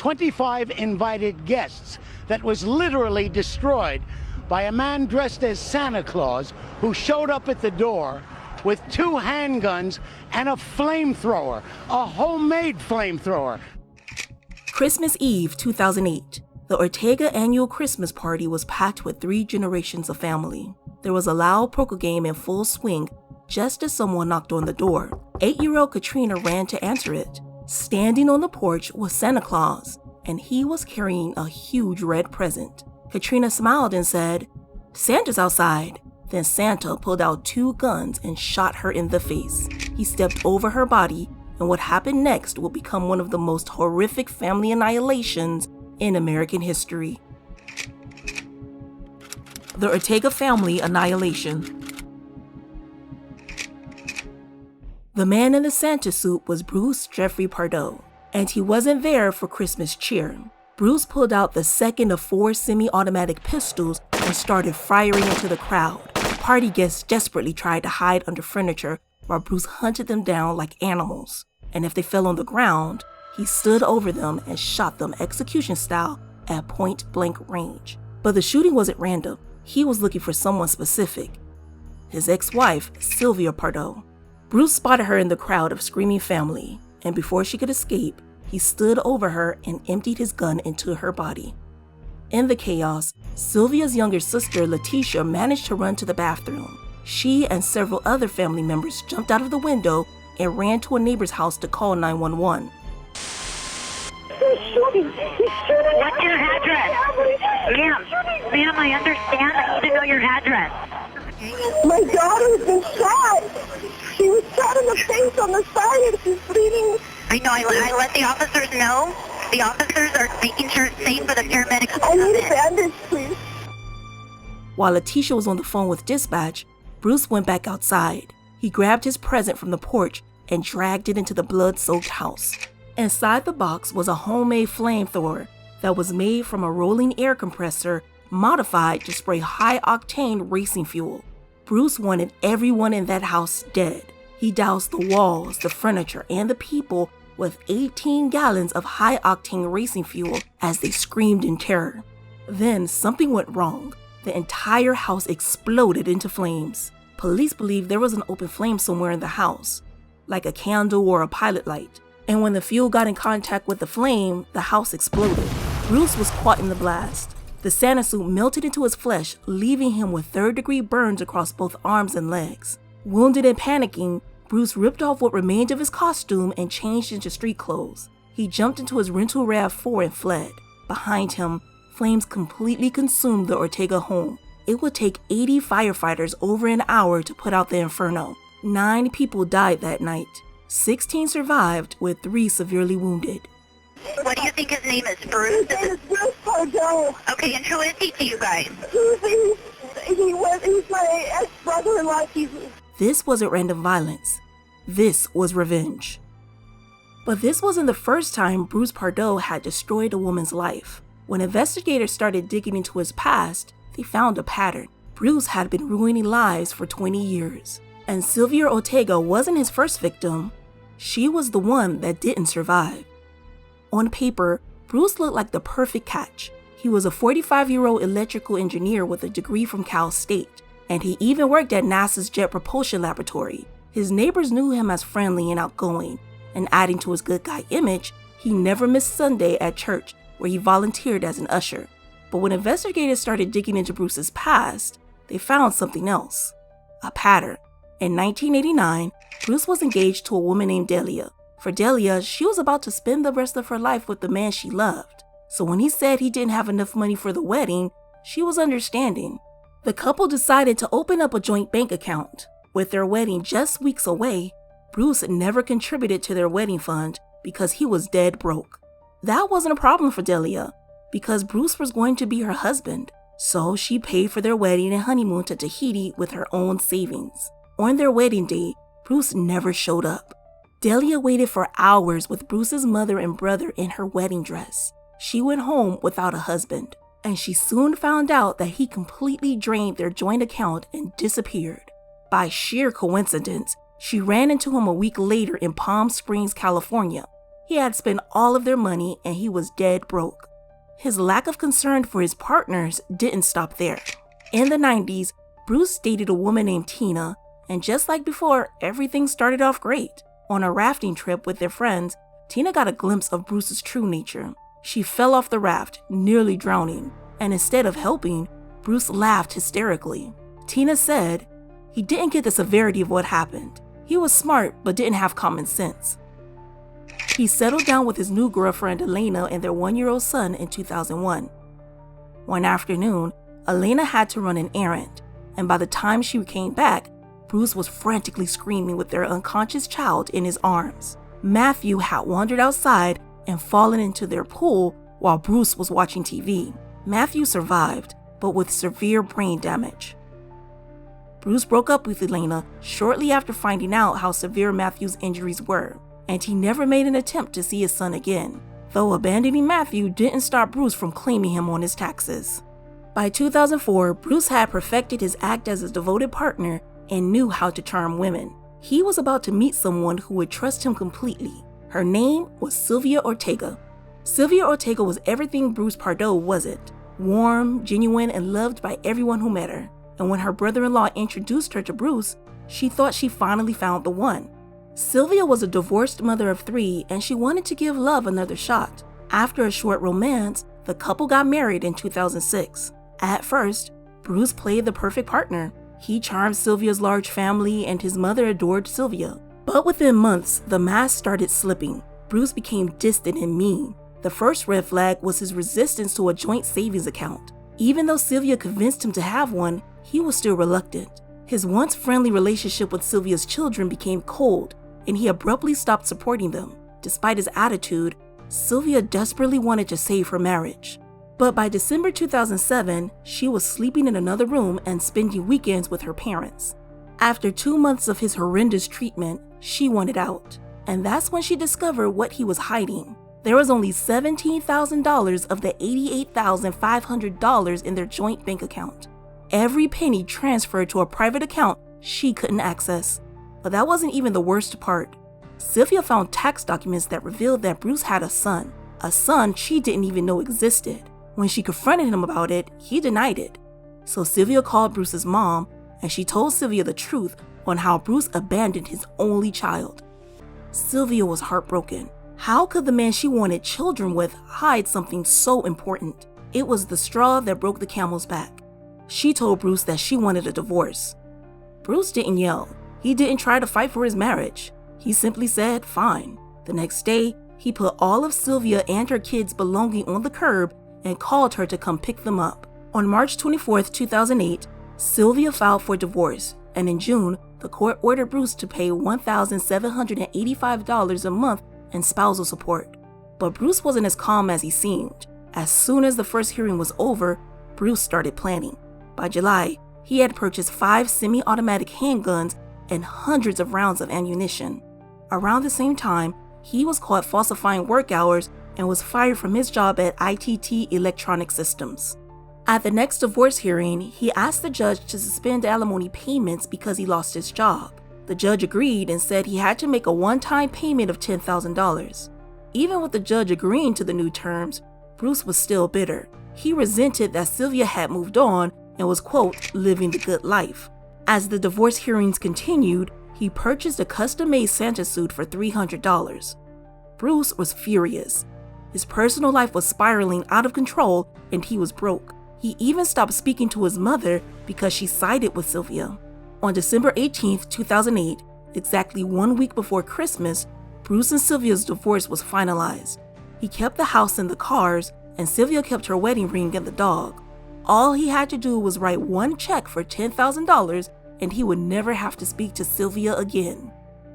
25 invited guests that was literally destroyed by a man dressed as Santa Claus who showed up at the door with 2 handguns and a flamethrower, a homemade flamethrower. Christmas Eve 2008. The Ortega annual Christmas party was packed with 3 generations of family. There was a loud poker game in full swing just as someone knocked on the door. 8-year-old Katrina ran to answer it. Standing on the porch was Santa Claus, and he was carrying a huge red present. Katrina smiled and said, "Santa's outside." Then Santa pulled out 2 guns and shot her in the face. He stepped over her body, and what happened next will become one of the most horrific family annihilations in American history. The Ortega family annihilation. The man in the Santa suit was Bruce Jeffrey Pardo, and he wasn't there for Christmas cheer. Bruce pulled out the second of 4 semi-automatic pistols and started firing into the crowd. Party guests desperately tried to hide under furniture while Bruce hunted them down like animals. And if they fell on the ground, he stood over them and shot them execution style at point-blank range. But the shooting wasn't random. He was looking for someone specific. His ex-wife, Sylvia Pardo. Bruce spotted her in the crowd of screaming family, and before she could escape, he stood over her and emptied his gun into her body. In the chaos, Sylvia's younger sister, Letitia, managed to run to the bathroom. She and several other family members jumped out of the window and ran to a neighbor's house to call 911. He's shooting. What's your address? Ma'am, I understand. I need to know your address. My daughter's been shot. She was shot in the face on the side and she's bleeding. I know. I let the officers know. The officers are making sure it's safe for the paramedics to I come need a in. bandage, please. While Letitia was on the phone with dispatch, Bruce went back outside. He grabbed his present from the porch and dragged it into the blood-soaked house. Inside the box was a homemade flamethrower that was made from a rolling air compressor modified to spray high-octane racing fuel. Bruce wanted everyone in that house dead. He doused the walls, the furniture, and the people with 18 gallons of high-octane racing fuel as they screamed in terror. Then something went wrong. The entire house exploded into flames. Police believe there was an open flame somewhere in the house, like a candle or a pilot light. And when the fuel got in contact with the flame, the house exploded. Bruce was caught in the blast. The Santa suit melted into his flesh, leaving him with 3rd-degree burns across both arms and legs. Wounded and panicking, Bruce ripped off what remained of his costume and changed into street clothes. He jumped into his rental RAV4 and fled. Behind him, flames completely consumed the Ortega home. It would take 80 firefighters over an hour to put out the inferno. 9 people died that night. 16 survived, with 3 severely wounded. What do you think his name is, Bruce? His name is Bruce Pardo. Okay, and who is he to you guys? He's my ex-brother-in-law. This wasn't random violence. This was revenge. But this wasn't the first time Bruce Pardo had destroyed a woman's life. When investigators started digging into his past, they found a pattern. Bruce had been ruining lives for 20 years. And Sylvia Ortega wasn't his first victim. She was the one that didn't survive. On paper, Bruce looked like the perfect catch. He was a 45-year-old electrical engineer with a degree from Cal State, and he even worked at NASA's Jet Propulsion Laboratory. His neighbors knew him as friendly and outgoing, and adding to his good guy image, he never missed Sunday at church, where he volunteered as an usher. But when investigators started digging into Bruce's past, they found something else. A pattern. In 1989, Bruce was engaged to a woman named Delia. For Delia, she was about to spend the rest of her life with the man she loved. So when he said he didn't have enough money for the wedding, she was understanding. The couple decided to open up a joint bank account. With their wedding just weeks away, Bruce never contributed to their wedding fund because he was dead broke. That wasn't a problem for Delia, because Bruce was going to be her husband. So she paid for their wedding and honeymoon to Tahiti with her own savings. On their wedding day, Bruce never showed up. Delia waited for hours with Bruce's mother and brother in her wedding dress. She went home without a husband, and she soon found out that he completely drained their joint account and disappeared. By sheer coincidence, she ran into him a week later in Palm Springs, California. He had spent all of their money and he was dead broke. His lack of concern for his partners didn't stop there. In the 90s, Bruce dated a woman named Tina, and just like before, everything started off great. On a rafting trip with their friends, Tina got a glimpse of Bruce's true nature. She fell off the raft, nearly drowning, and instead of helping, Bruce laughed hysterically. Tina said he didn't get the severity of what happened. He was smart but didn't have common sense. He settled down with his new girlfriend Elena and their 1-year-old son in 2001. One afternoon, Elena had to run an errand, and by the time she came back, Bruce was frantically screaming with their unconscious child in his arms. Myuu had wandered outside and fallen into their pool while Bruce was watching TV. Myuu survived, but with severe brain damage. Bruce broke up with Elena shortly after finding out how severe Myuu's injuries were, and he never made an attempt to see his son again, though abandoning Myuu didn't stop Bruce from claiming him on his taxes. By 2004, Bruce had perfected his act as a devoted partner and knew how to charm women. He was about to meet someone who would trust him completely. Her name was Sylvia Ortega. Sylvia Ortega was everything Bruce Pardo wasn't: warm, genuine, and loved by everyone who met her. And when her brother-in-law introduced her to Bruce, she thought she finally found the one. Sylvia was a divorced mother of 3 and she wanted to give love another shot. After a short romance, the couple got married in 2006. At first, Bruce played the perfect partner. He charmed Sylvia's large family and his mother adored Sylvia. But within months, the mask started slipping. Bruce became distant and mean. The first red flag was his resistance to a joint savings account. Even though Sylvia convinced him to have one, he was still reluctant. His once friendly relationship with Sylvia's children became cold, and he abruptly stopped supporting them. Despite his attitude, Sylvia desperately wanted to save her marriage. But by December 2007, she was sleeping in another room and spending weekends with her parents. After 2 months of his horrendous treatment, she wanted out. And that's when she discovered what he was hiding. There was only $17,000 of the $88,500 in their joint bank account. Every penny transferred to a private account she couldn't access. But that wasn't even the worst part. Sylvia found tax documents that revealed that Bruce had a son she didn't even know existed. When she confronted him about it, he denied it. So Sylvia called Bruce's mom, and she told Sylvia the truth on how Bruce abandoned his only child. Sylvia was heartbroken. How could the man she wanted children with hide something so important? It was the straw that broke the camel's back. She told Bruce that she wanted a divorce. Bruce didn't yell. He didn't try to fight for his marriage. He simply said, fine. The next day, he put all of Sylvia and her kids' belongings on the curb and called her to come pick them up. On March 24, 2008, Sylvia filed for divorce, and in June, the court ordered Bruce to pay $1,785 a month in spousal support. But Bruce wasn't as calm as he seemed. As soon as the first hearing was over, Bruce started planning. By July, he had purchased 5 semi-automatic handguns and hundreds of rounds of ammunition. Around the same time, he was caught falsifying work hours and was fired from his job at ITT Electronic Systems. At the next divorce hearing, he asked the judge to suspend alimony payments because he lost his job. The judge agreed and said he had to make a one-time payment of $10,000. Even with the judge agreeing to the new terms, Bruce was still bitter. He resented that Sylvia had moved on and was, quote, living the good life. As the divorce hearings continued, he purchased a custom-made Santa suit for $300. Bruce was furious. His personal life was spiraling out of control and he was broke. He even stopped speaking to his mother because she sided with Sylvia. On December 18, 2008, exactly 1 week before Christmas, Bruce and Sylvia's divorce was finalized. He kept the house and the cars, and Sylvia kept her wedding ring and the dog. All he had to do was write one check for $10,000 and he would never have to speak to Sylvia again.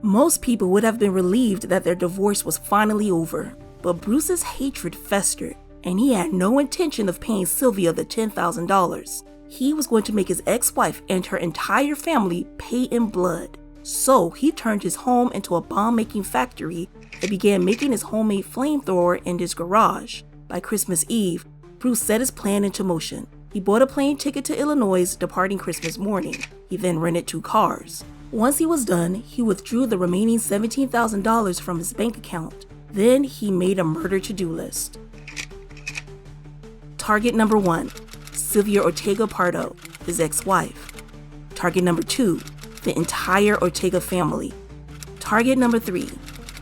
Most people would have been relieved that their divorce was finally over, but Bruce's hatred festered, and he had no intention of paying Sylvia the $10,000. He was going to make his ex-wife and her entire family pay in blood. So he turned his home into a bomb-making factory and began making his homemade flamethrower in his garage. By Christmas Eve, Bruce set his plan into motion. He bought a plane ticket to Illinois, departing Christmas morning. He then rented 2 cars. Once he was done, he withdrew the remaining $17,000 from his bank account. Then he made a murder to-do list. Target number 1, Sylvia Ortega Pardo, his ex-wife. Target number 2, the entire Ortega family. Target number 3,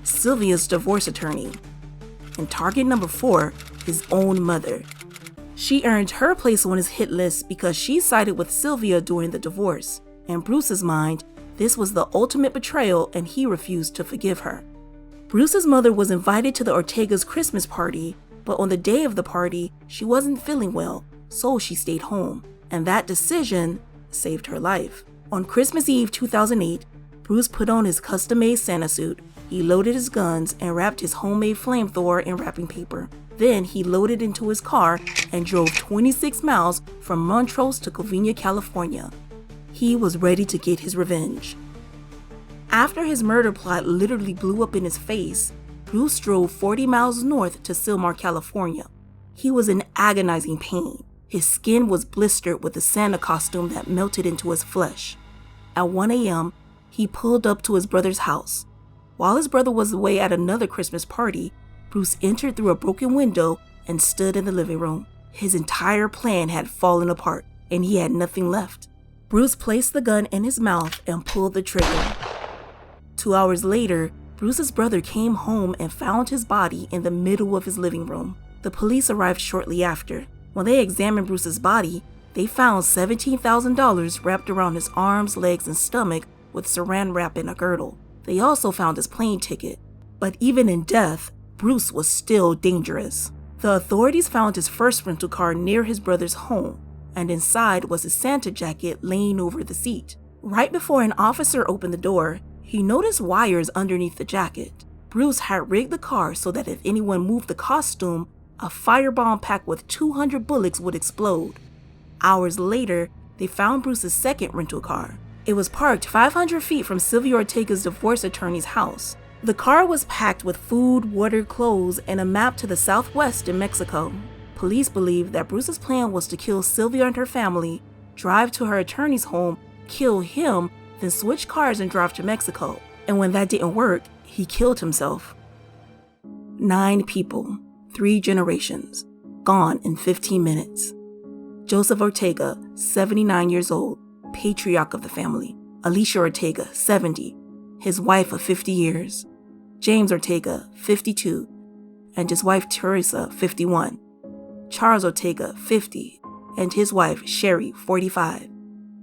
Sylvia's divorce attorney. And target number 4, his own mother. She earned her place on his hit list because she sided with Sylvia during the divorce. In Bruce's mind, this was the ultimate betrayal and he refused to forgive her. Bruce's mother was invited to the Ortega's Christmas party, but on the day of the party, she wasn't feeling well, so she stayed home. And that decision saved her life. On Christmas Eve 2008, Bruce put on his custom-made Santa suit, he loaded his guns and wrapped his homemade flamethrower in wrapping paper. Then he loaded into his car and drove 26 miles from Montrose to Covina, California. He was ready to get his revenge. After his murder plot literally blew up in his face, Bruce drove 40 miles north to Sylmar, California. He was in agonizing pain. His skin was blistered with the Santa costume that melted into his flesh. At 1 a.m., he pulled up to his brother's house. While his brother was away at another Christmas party, Bruce entered through a broken window and stood in the living room. His entire plan had fallen apart, and he had nothing left. Bruce placed the gun in his mouth and pulled the trigger. 2 hours later, Bruce's brother came home and found his body in the middle of his living room. The police arrived shortly after. When they examined Bruce's body, they found $17,000 wrapped around his arms, legs, and stomach with saran wrap in a girdle. They also found his plane ticket. But even in death, Bruce was still dangerous. The authorities found his first rental car near his brother's home, and inside was his Santa jacket laying over the seat. Right before an officer opened the door, he noticed wires underneath the jacket. Bruce had rigged the car so that if anyone moved the costume, a firebomb packed with 200 bullets would explode. Hours later, they found Bruce's second rental car. It was parked 500 feet from Sylvia Ortega's divorce attorney's house. The car was packed with food, water, clothes, and a map to the southwest in Mexico. Police believe that Bruce's plan was to kill Sylvia and her family, drive to her attorney's home, kill him, then switch cars and drive to Mexico. And when that didn't work, he killed himself. 9 people, 3 generations, gone in 15 minutes. Joseph Ortega, 79 years old, patriarch of the family. Alicia Ortega, 70, his wife of 50 years. James Ortega, 52, and his wife Teresa, 51. Charles Ortega, 50, and his wife Sherry, 45.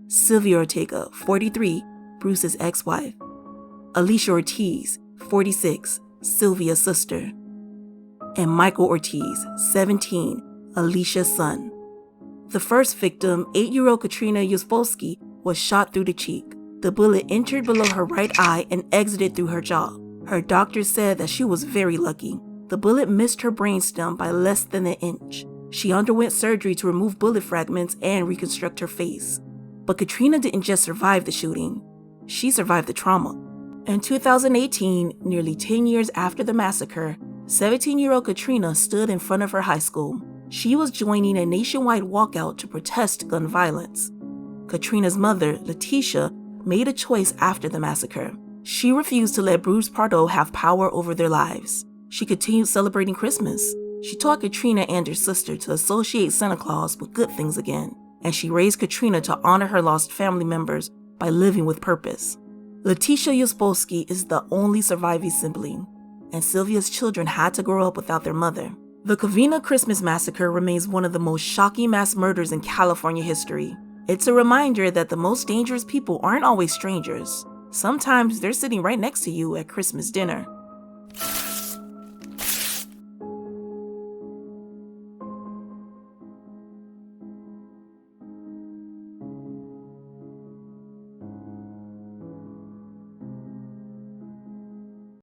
Sylvia Ortega, 43, Bruce's ex-wife. Alicia Ortiz, 46, Sylvia's sister. And Michael Ortiz, 17, Alicia's son. The first victim, 8-year-old Katrina Uspolsky, was shot through the cheek. The bullet entered below her right eye and exited through her jaw. Her doctors said that she was very lucky. The bullet missed her brainstem by less than an inch. She underwent surgery to remove bullet fragments and reconstruct her face. But Katrina didn't just survive the shooting, she survived the trauma. In 2018, nearly 10 years after the massacre, 17-year-old Katrina stood in front of her high school. She was joining a nationwide walkout to protest gun violence. Katrina's mother, Letitia, made a choice after the massacre. She refused to let Bruce Pardo have power over their lives. She continued celebrating Christmas. She taught Katrina and her sister to associate Santa Claus with good things again, and she raised Katrina to honor her lost family members by living with purpose. Letitia Uspolsky is the only surviving sibling, and Sylvia's children had to grow up without their mother. The Covina Christmas massacre remains one of the most shocking mass murders in California history. It's a reminder that the most dangerous people aren't always strangers. Sometimes they're sitting right next to you at Christmas dinner.